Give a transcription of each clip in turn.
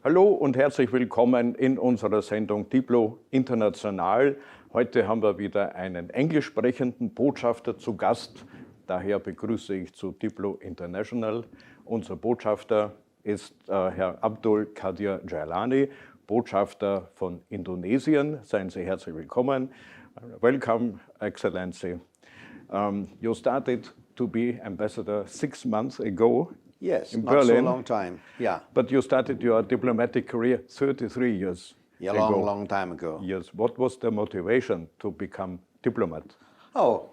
Hallo und herzlich willkommen in unserer Sendung Diplo.international. Heute haben wir wieder einen englisch sprechenden Botschafter zu Gast. Daher begrüße ich zu Diplo.international. Unser Botschafter ist Herr Abdul Kadir Jailani, Botschafter von Indonesien. Seien Sie herzlich willkommen. Welcome, Excellency. You started to be ambassador 6 months ago. Yes, in not Berlin. so long time. Yeah. But you started your diplomatic career 33 years Yeah, ago. long time ago. Yes. What was the motivation to become diplomat? Oh,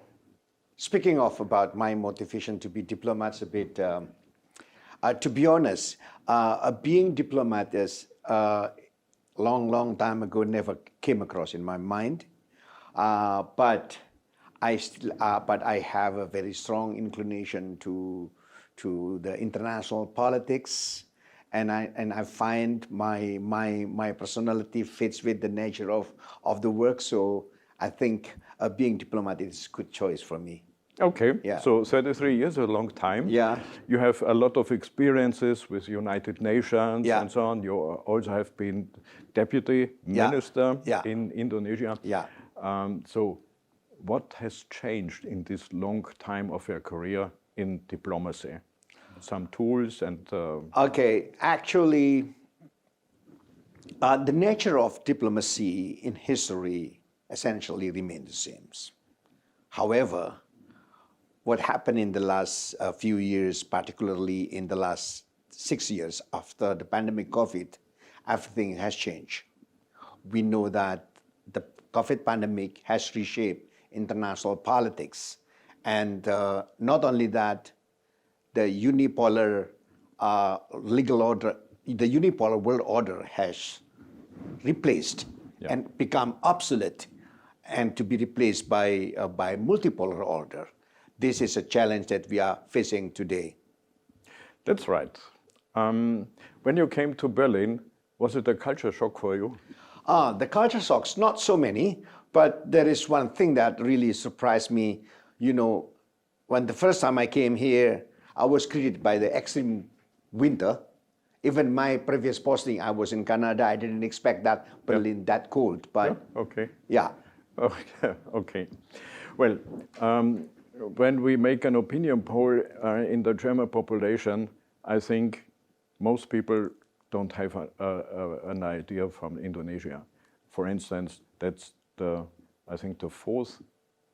speaking of about my motivation to be diplomat, a bit. To be honest, being diplomat is long time ago never came across in my mind. But I have a very strong inclination to the international politics, and I find my personality fits with the nature of the work. So I think being diplomat is a good choice for me. Okay, Yeah. So 33 years is a long time. Yeah. You have a lot of experiences with United Nations Yeah. and so on. You also have been deputy minister Yeah. in Indonesia. Yeah. So what has changed in this long time of your career in diplomacy? Some tools and... Okay, actually, the nature of diplomacy in history essentially remains the same. However, what happened in the last few years, particularly in the last 6 years after the pandemic COVID, everything has changed. We know that the COVID pandemic has reshaped international politics. And not only that, the unipolar legal order, the unipolar world order has replaced and become obsolete, and to be replaced by multipolar order. This is a challenge that we are facing today. That's right. When you came to Berlin, was it a culture shock for you? The culture shocks, not so many, but there is one thing that really surprised me. You know, when the first time I came here, I was greeted by the extreme winter. Even my previous posting, I was in Canada. I didn't expect that Berlin that cold. But okay. Yeah. Okay. Well, when we make an opinion poll in the German population, I think most people don't have an idea from Indonesia. For instance, that's I think the 4th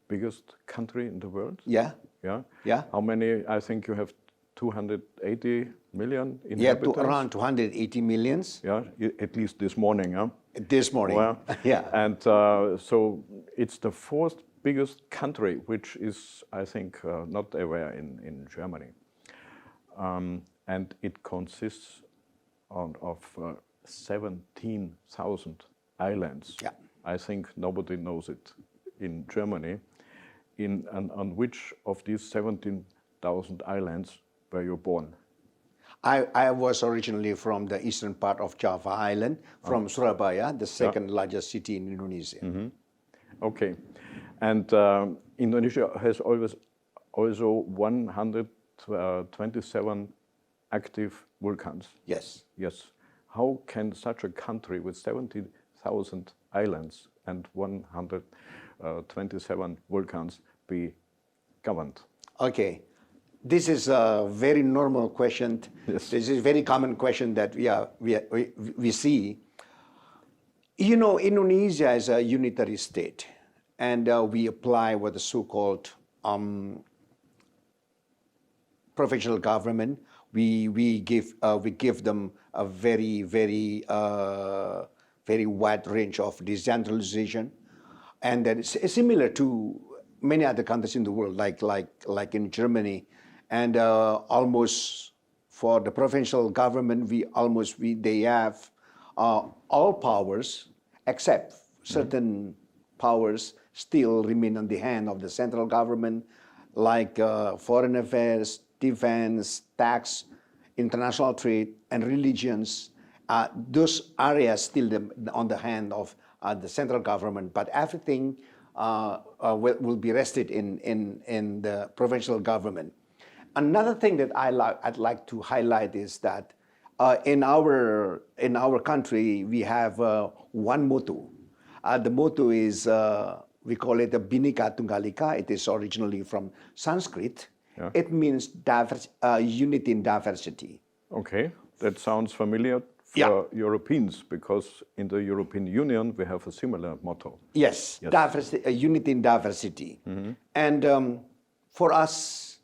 biggest country in the world. Yeah. Yeah. Yeah. How many? I think you have 280 million inhabitants. Yeah, around 280 millions. Yeah, at least this morning. Huh? This morning. Well, yeah. And so it's the 4th biggest country, which is, I think, not aware in Germany. And it consists of 17,000 islands. Yeah. I think nobody knows it in Germany. On which of these 17,000 islands were you born? I was originally from the eastern part of Java Island, from Surabaya, the second largest city in Indonesia. Mm-hmm. Okay. And Indonesia has also 127 active volcans. Yes. Yes. How can such a country with 70,000 islands and 127 volcans be governed? Okay. This is a very normal question. Yes. This is a very common question that we see. You know, Indonesia is a unitary state, and we apply what the so-called provincial government. We give them a very wide range of decentralization, and that is similar to many other countries in the world, like in Germany. And almost for the provincial government, they have all powers except certain powers still remain on the hand of the central government, like foreign affairs, defense, tax, international trade, and religions. Those areas still on the hand of the central government, but everything will be rested in the provincial government. Another thing that I'd like to highlight is that in our country, we have one motto. The motto is, we call it a Bhinneka Tunggal Ika. It is originally from Sanskrit. Yeah. It means unity in diversity. Okay, that sounds familiar for Yeah. Europeans, because in the European Union we have a similar motto. Yes, Yes. diversity, unity in diversity. And for us,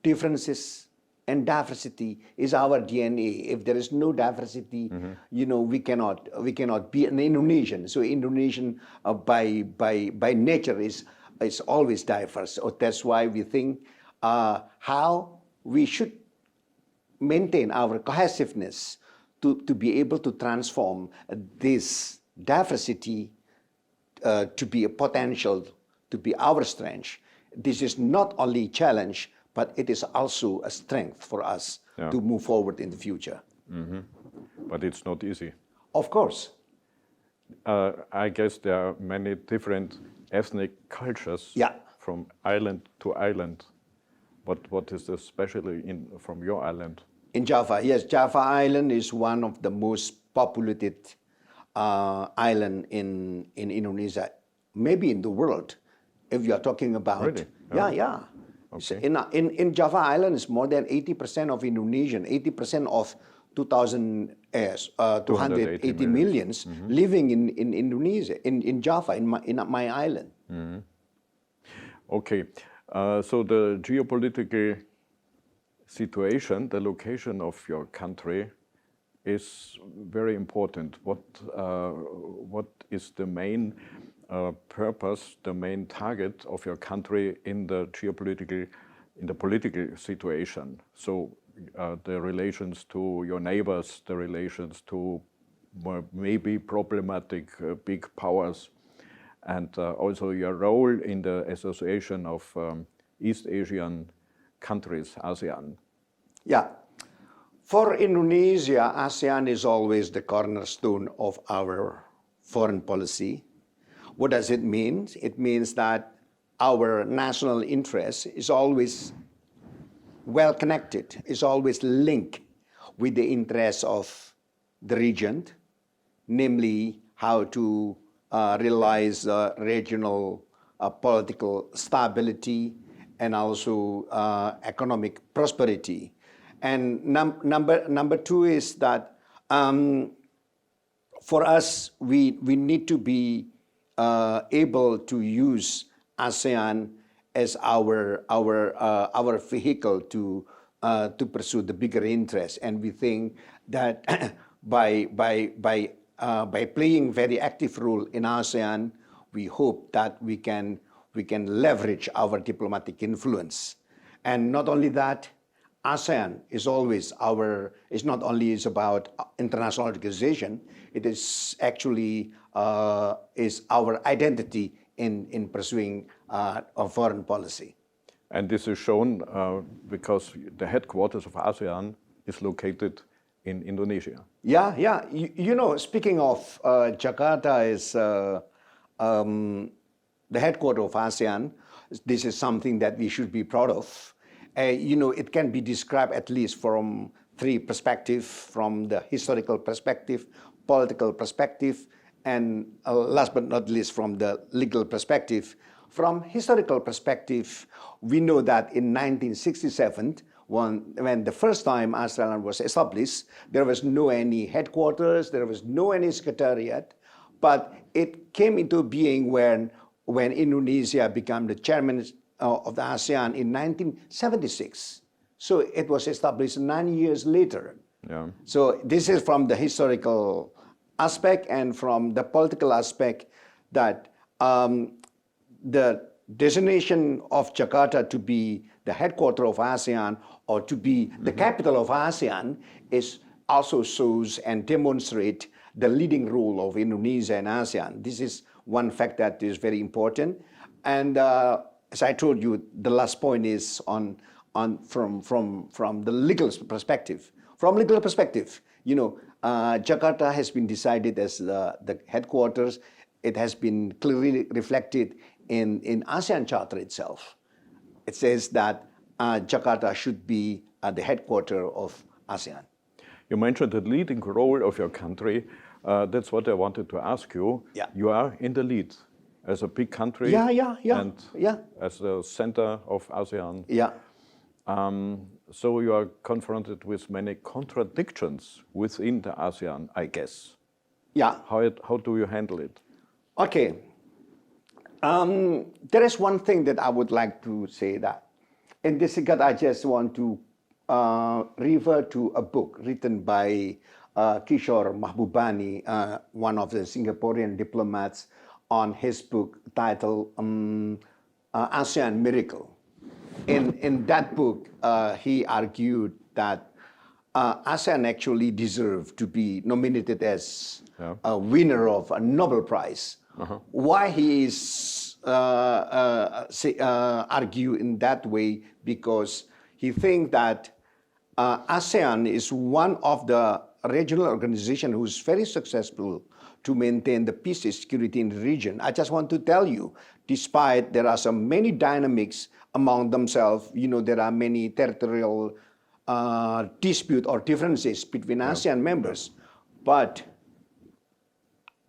differences and diversity is our DNA. If there is no diversity, we cannot be an Indonesian. So Indonesian, by nature, is always diverse. So that's why we think how we should maintain our cohesiveness to be able to transform this diversity to be a potential, to be our strength. This is not only a challenge, but it is also a strength for us to move forward in the future. But it's not easy. Of course. I guess there are many different ethnic cultures from island to island. What is especially from your island? In Java, yes, Java Island is one of the most populated island in Indonesia, maybe in the world, if you are talking about. Really? Yeah. Okay. In Java Island, it's more than 80% of Indonesian, 80% of 280 millions living in Indonesia, in Java, in my island. Okay, so the geopolitical situation, the location of your country is very important. What is the main purpose, the main target of your country in the political situation? So the relations to your neighbors, the relations to maybe problematic big powers, and also your role in the association of East Asian countries, ASEAN. Yeah. For Indonesia, ASEAN is always the cornerstone of our foreign policy. What does it mean? It means that our national interest is always well connected, is always linked with the interests of the region, namely how to realize regional political stability and also economic prosperity. And number two is that for us, we need to be able to use ASEAN as our vehicle to pursue the bigger interests. And we think that by playing very active role in ASEAN, we hope that we can leverage our diplomatic influence. And not only that, ASEAN is not only about international organization, it is actually is our identity in pursuing a foreign policy. And this is shown because the headquarters of ASEAN is located in Indonesia. Yeah. Speaking of Jakarta is the headquarters of ASEAN. This is something that we should be proud of. It can be described at least from three perspectives: from the historical perspective, political perspective, and last but not least, from the legal perspective. From historical perspective, we know that in 1967, when the first time ASEAN was established, there was no any headquarters, there was no any secretariat, but it came into being when Indonesia became the chairman of the ASEAN in 1976. So it was established 9 years later. Yeah. So this is from the historical aspect, and from the political aspect, that the designation of Jakarta to be the headquarters of ASEAN or to be the capital of ASEAN is also shows and demonstrate the leading role of Indonesia and ASEAN. This is one fact that is very important. And as I told you, the last point is from the legal perspective. From legal perspective, Jakarta has been decided as the headquarters. It has been clearly reflected in ASEAN Charter itself. It says that Jakarta should be the headquarters of ASEAN. You mentioned the leading role of your country. That's what I wanted to ask you. Yeah. You are in the lead as a big country. And as the center of ASEAN. Yeah. So you are confronted with many contradictions within the ASEAN, I guess. Yeah. How do you handle it? Okay. There is one thing that I would like to say that. In this regard, I just want to refer to a book written by Kishore Mahbubani, one of the Singaporean diplomats, on his book titled ASEAN Miracle. In that book, he argued that ASEAN actually deserved to be nominated as a winner of a Nobel Prize. Why he is argue in that way? Because he thinks that ASEAN is one of the regional organizations who's very successful to maintain the peace and security in the region. I just want to tell you, despite there are so many dynamics among themselves, there are many territorial dispute or differences between ASEAN members. But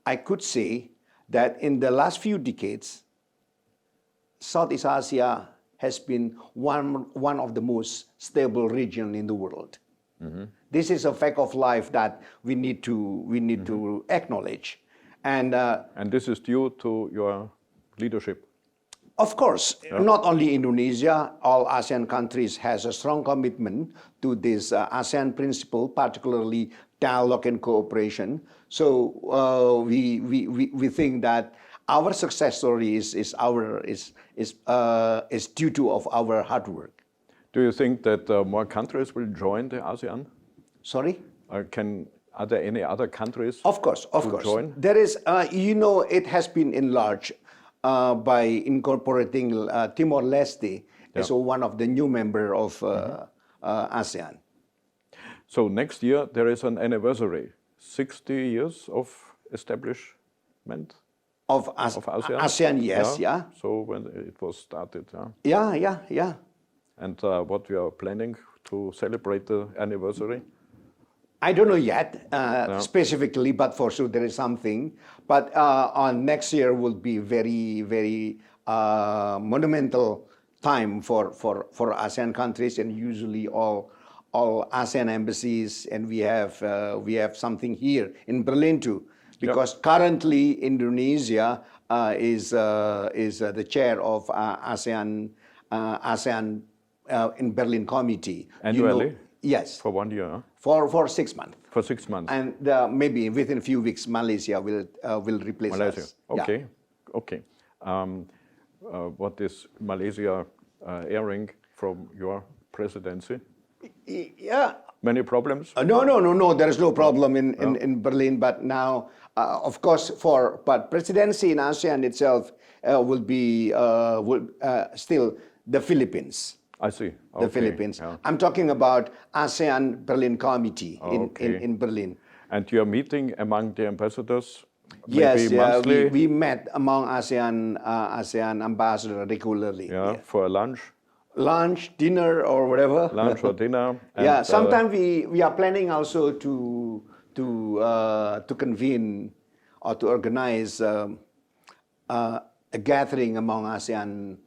I could say that in the last few decades, Southeast Asia has been one of the most stable regions in the world. This is a fact of life that we need to acknowledge, and this is due to your leadership. Of course, not only Indonesia, all ASEAN countries has a strong commitment to this ASEAN principle, particularly dialogue and cooperation. So we think that our success story is due to of our hard work. Do you think that more countries will join the ASEAN? Sorry? Are there any other countries? Of course. Join? There is, it has been enlarged by incorporating Timor-Leste as one of the new member of ASEAN. So next year there is an anniversary, 60 years of establishment of ASEAN. ASEAN, yes, yeah. So when it was started, Yeah. And what we are planning to celebrate the anniversary? I don't know yet specifically, but for sure there is something. But on next year will be very, very monumental time for ASEAN countries, and usually all ASEAN embassies, and we have something here in Berlin too, because currently Indonesia is the chair of ASEAN in Berlin committee. Annually? Yes. For 1 year? For 6 months. For 6 months. And maybe within a few weeks, Malaysia will replace us. Okay. Yeah. Okay. What is Malaysia airing from your presidency? Yeah. Many problems? No. There is no problem in Berlin. But now, of course, but presidency in ASEAN itself will be still the Philippines. I see. The Philippines. Yeah. I'm talking about ASEAN Berlin Committee in Berlin. And you're meeting among the ambassadors? Yes, monthly? We met among ASEAN ambassadors regularly. Yeah, for a lunch, dinner, or whatever. Lunch or dinner. And, sometimes we are planning also to convene or to organize a gathering among ASEAN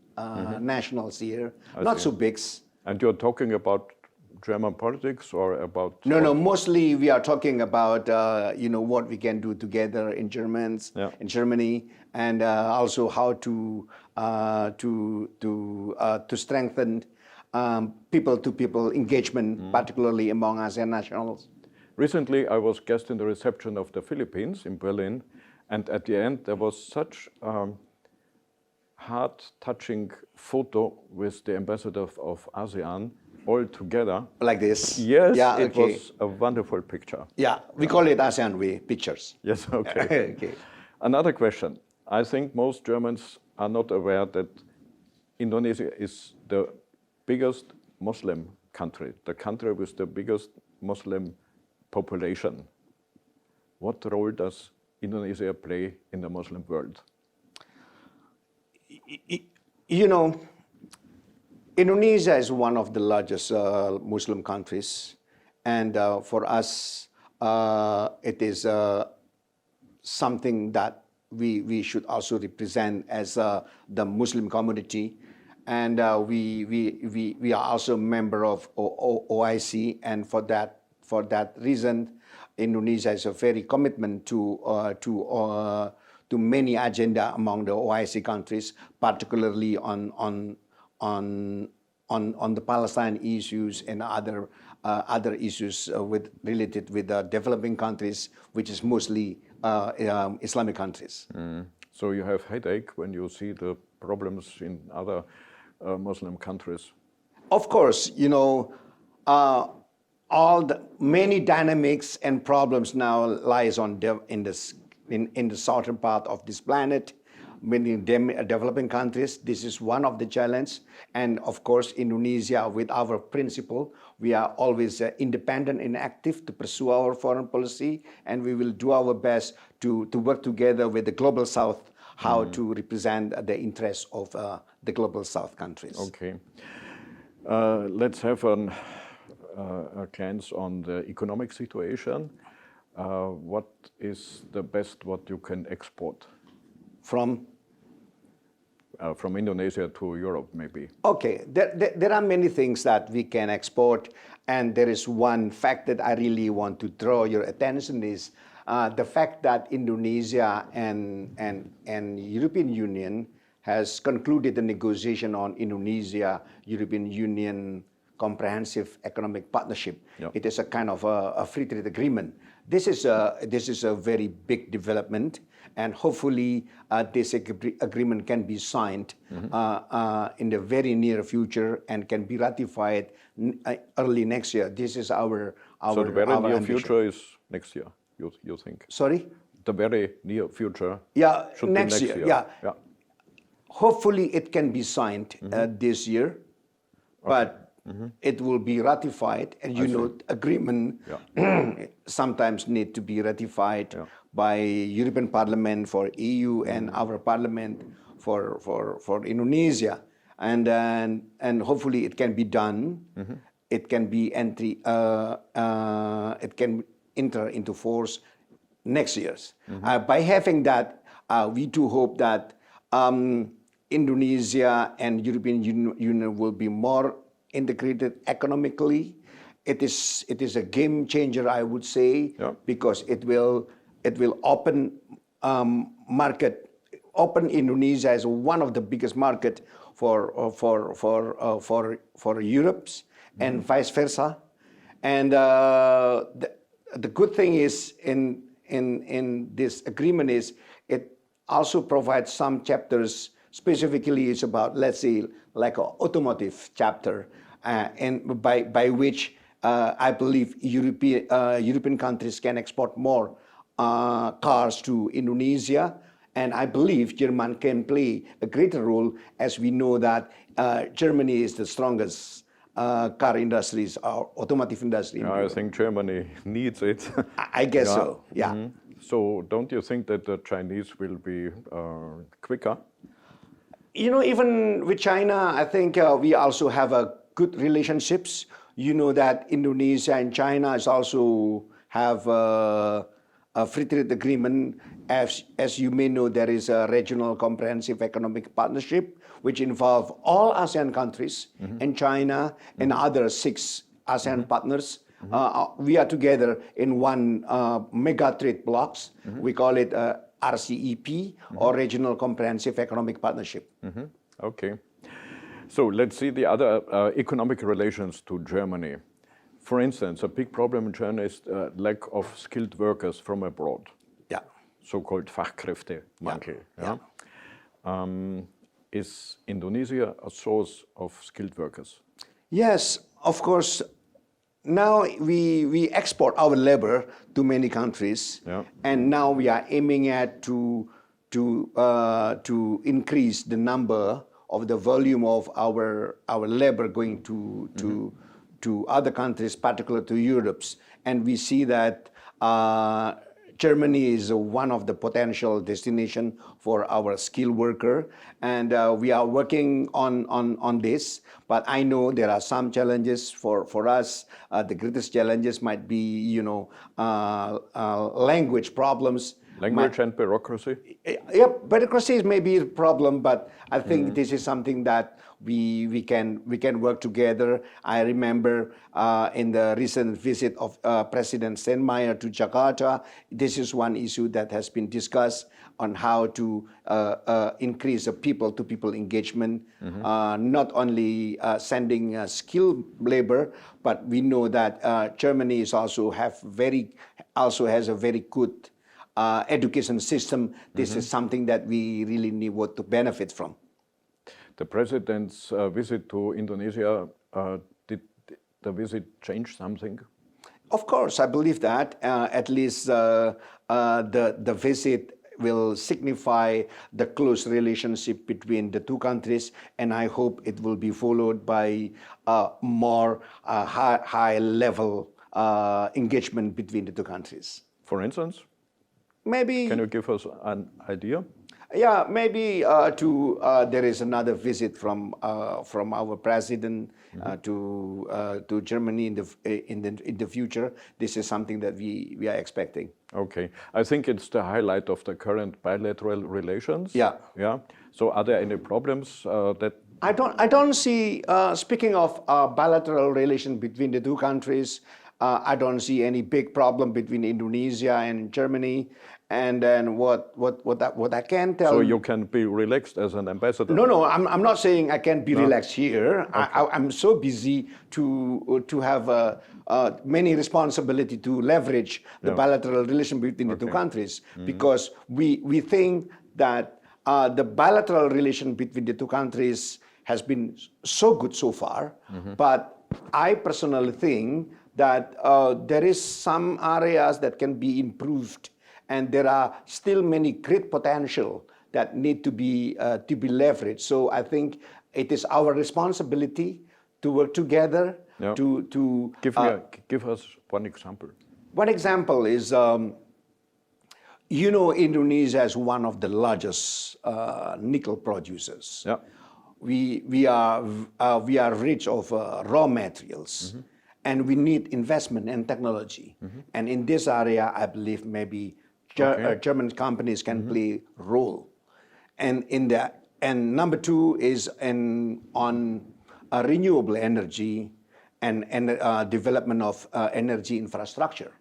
nationals here, not so big. And you're talking about German politics or about? No. Mostly we are talking about what we can do together in Germany, and also how to strengthen people-to-people engagement, particularly among ASEAN nationals. Recently, I was guest in the reception of the Philippines in Berlin, and at the end there was such heart-touching photo with the ambassador of ASEAN all together. Like this? Yes, it was a wonderful picture. Yeah, we call it ASEAN Way pictures. Yes, okay. Okay. Another question. I think most Germans are not aware that Indonesia is the biggest Muslim country, the country with the biggest Muslim population. What role does Indonesia play in the Muslim world? Indonesia is one of the largest Muslim countries, And for us, it is something that we should also represent as the Muslim community. And we are also a member of OIC, and for that reason, Indonesia has a very commitment to many agenda among the OIC countries, particularly on the Palestine issues and other issues related with the developing countries, which is mostly Islamic countries. So you have headache when you see the problems in other Muslim countries? Of course, many dynamics and problems now lies in the southern part of this planet, many developing countries. This is one of the challenges. And of course, Indonesia, with our principle, we are always independent and active to pursue our foreign policy, and we will do our best to work together with the Global South, how to represent the interests of the Global South countries. Okay. Let's have a glance on the economic situation. What is the best what you can export? From Indonesia to Europe, maybe. Okay, there are many things that we can export, and there is one fact that I really want to draw your attention is the fact that Indonesia and European Union has concluded the negotiation on Indonesia-European Union Comprehensive Economic Partnership. Yep. It is a kind of a free trade agreement. This is a very big development, and hopefully this agreement can be signed in the very near future and can be ratified early next year. This is our So the very near ambition. future is next year, you think? Sorry? The very near future should next be year. next year. Yeah. Hopefully it can be signed this year, but it will be ratified, and agreement sometimes need to be ratified by European Parliament for EU and our Parliament for Indonesia, and hopefully it can be done. It can be it can enter into force next year. By having that, we do hope that Indonesia and European Union will be more integrated economically. It is a game changer, I would say, because it will open Indonesia as one of the biggest market for Europe's and vice versa. And the good thing is in this agreement is it also provides some chapters. Specifically, it's about, let's say, like an automotive chapter, and by which I believe European countries can export more cars to Indonesia, and I believe Germany can play a greater role, as we know that Germany is the strongest car industries, or automotive industry. I think Germany needs it. I guess so. Yeah. So don't you think that the Chinese will be quicker? Even with China, I think we also have a good relationships. You know that Indonesia and China is also have a free trade agreement. As you may know, there is a regional comprehensive economic partnership, which involve all ASEAN countries and China and other 6 ASEAN partners. We are together in one mega trade blocks. We call it RCEP, or Regional Comprehensive Economic Partnership. Okay. So let's see the other economic relations to Germany. For instance, a big problem in Germany is lack of skilled workers from abroad. Yeah. So-called Fachkräftemangel. Is Indonesia a source of skilled workers? Yes, of course. Now we export our labor to many countries, and now we are aiming at to increase the number of the volume of our labor going to other countries, particularly to Europe's. And we see that Germany is one of the potential destination for our skilled worker, and we are working on this. But I know there are some challenges for us. The greatest challenges might be, language problems. Language and bureaucracy? Yeah, bureaucracy may be a problem, but I think this is something that we can work together. I remember in the recent visit of President Steinmeier to Jakarta, this is one issue that has been discussed on how to increase the people-to-people engagement, not only sending skilled labor, but we know that Germany is also has a very good education system. This is something that we really need to benefit from. The president's visit to Indonesia, did the visit change something? Of course, I believe that. At least the visit will signify the close relationship between the two countries, and I hope it will be followed by more high-level engagement between the two countries. For instance? Maybe. Can you give us an idea? Yeah, maybe there is another visit from our president to Germany in the future. This is something that we are expecting. Okay, I think it's the highlight of the current bilateral relations. Yeah. Yeah. So, are there any problems that? I don't see. Speaking of bilateral relation between the two countries, I don't see any big problem between Indonesia and Germany. And then what I can tell. So you can be relaxed as an ambassador. No, I'm not saying I can't be relaxed here. Okay. I'm so busy to have many responsibility to leverage the bilateral relation between the two countries, because we think that the bilateral relation between the two countries has been so good so far. But I personally think that there is some areas that can be improved. And there are still many great potential that need to be leveraged. So I think it is our responsibility to work together to give us one example. One example is, Indonesia is one of the largest nickel producers. Yeah. We are rich of raw materials, and we need investment and technology. And in this area, I believe maybe German companies can play a role, and number two is on renewable energy and development of energy infrastructure.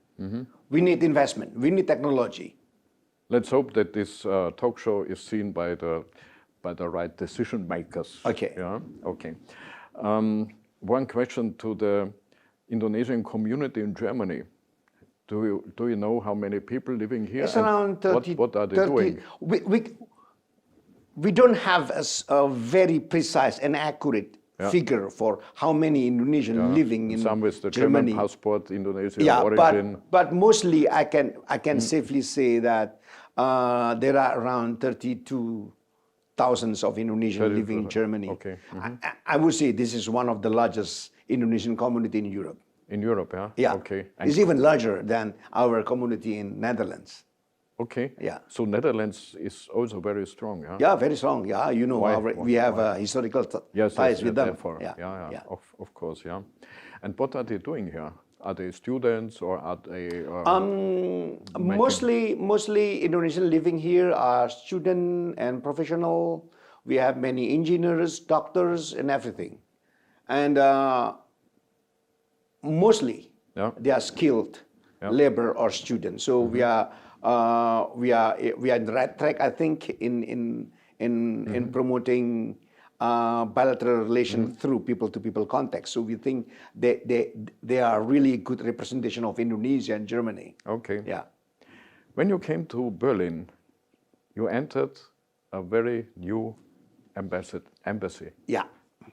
We need investment. We need technology. Let's hope that this talk show is seen by the right decision makers. Okay. Yeah. Okay. One question to the Indonesian community in Germany. Do you know how many people living here? It's around 30. What are they doing? We don't have a very precise and accurate figure for how many Indonesians living in some with the Germany. German passport, Indonesian origin. But mostly I can safely say that there are around 32,000 of Indonesians living in Germany. Okay. I would say this is one of the largest Indonesian community in Europe. In Europe, yeah? Yeah. Okay. It's even larger than our community in Netherlands. Okay. Yeah. So Netherlands is also very strong, yeah? Yeah, very strong. Yeah, we have historical ties with them. Therefore. Yeah. Of course, yeah. And what are they doing here? Are they students or are they? Mostly Indonesians living here are student and professional. We have many engineers, doctors, and everything, and mostly they are skilled labor or students. So we are in the right track, I think, in promoting bilateral relations through people-to-people contact. So we think they are really good representation of Indonesia and Germany. Okay. Yeah. When you came to Berlin, you entered a very new embassy. Yeah.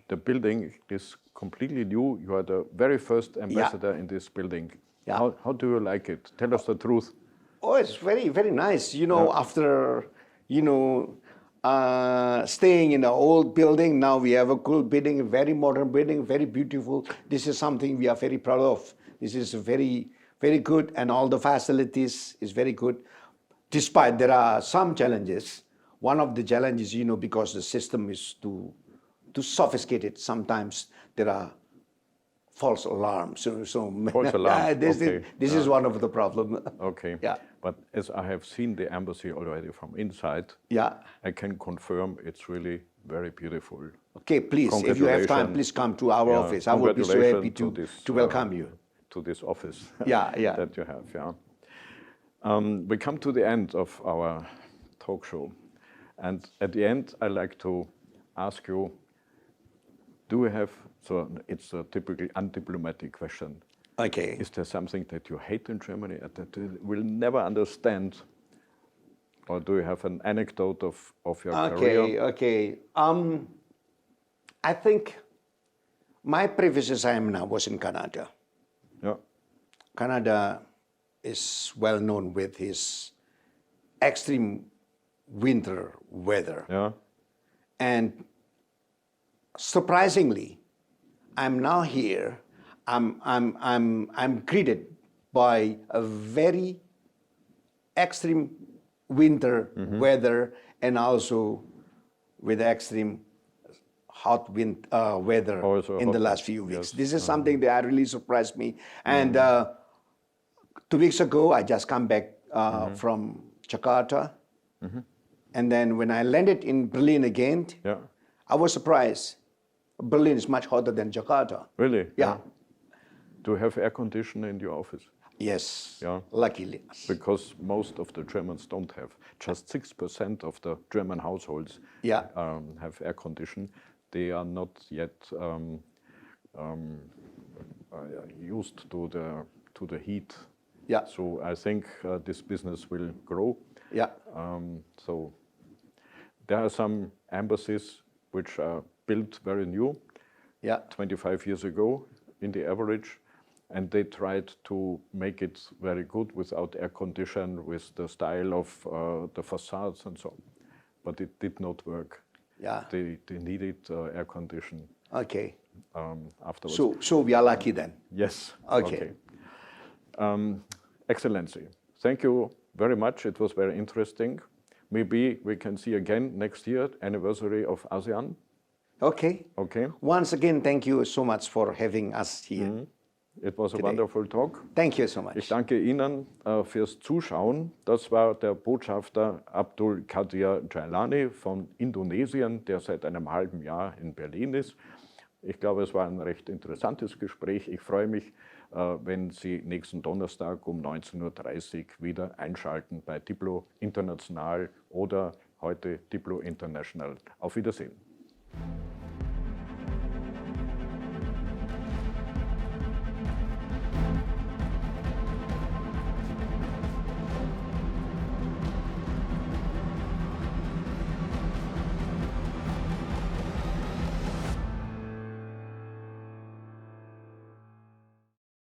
The building is completely new. You are the very first ambassador in this building. Yeah. How do you like it? Tell us the truth. Oh, it's very, very nice. After, staying in the old building, now we have a cool building, a very modern building, very beautiful. This is something we are very proud of. This is a very, very good, and all the facilities is very good. Despite there are some challenges. One of the challenges, because the system is too sophisticated, sometimes there are false alarms. False alarms. This is one of the problems. Okay. Yeah. But as I have seen the embassy already from inside, Yeah. I can confirm it's really very beautiful. Okay, please, if you have time, please come to our office. I would be so happy to welcome you. To this office Yeah. that you have, yeah. We come to the end of our talk show. And at the end, I like to ask you, do we have, so it's a typically undiplomatic question. Okay. Is there something that you hate in Germany that you will never understand? Or do you have an anecdote of your career? Okay. I think my previous assignment was in Canada. Yeah. Canada is well known with his extreme winter weather. Yeah. And surprisingly, I'm now here. I'm greeted by a very extreme winter weather, and also with extreme hot weather Also in the hot, last few weeks. yes. This is something that really surprised me. And 2 weeks ago, I just come back from Jakarta. And then when I landed in Berlin again, Yeah. I was surprised. Berlin is much hotter than Jakarta. Really? Yeah. Do you have air conditioning in your office? Yes. Yeah. Luckily. Because most of the Germans don't have. Just 6% of the German households Yeah. Have air conditioning. They are not yet used to the heat. Yeah. So I think this business will grow. Yeah. So there are some embassies which are built very new, Yeah. 25 years ago in the average, and they tried to make it very good without air condition, with the style of the facades and so on. But it did not work. Yeah. They needed air condition Okay. afterwards. So we are lucky then. Yes. Okay. Excellency, thank you very much. It was very interesting. Maybe we can see again next year, anniversary of ASEAN. Okay. Okay. Once again, thank you so much for having us here. It was a wonderful talk. Thank you so Ich much. danke Ihnen fürs Zuschauen. Das war der Botschafter Abdul Kadir Jailani von Indonesien, der seit einem halben Jahr in Berlin ist. Ich glaube, es war ein recht interessantes Gespräch. Ich freue mich, wenn Sie nächsten Donnerstag um 19:30 Uhr wieder einschalten bei Diplo International oder heute Diplo International. Auf Wiedersehen.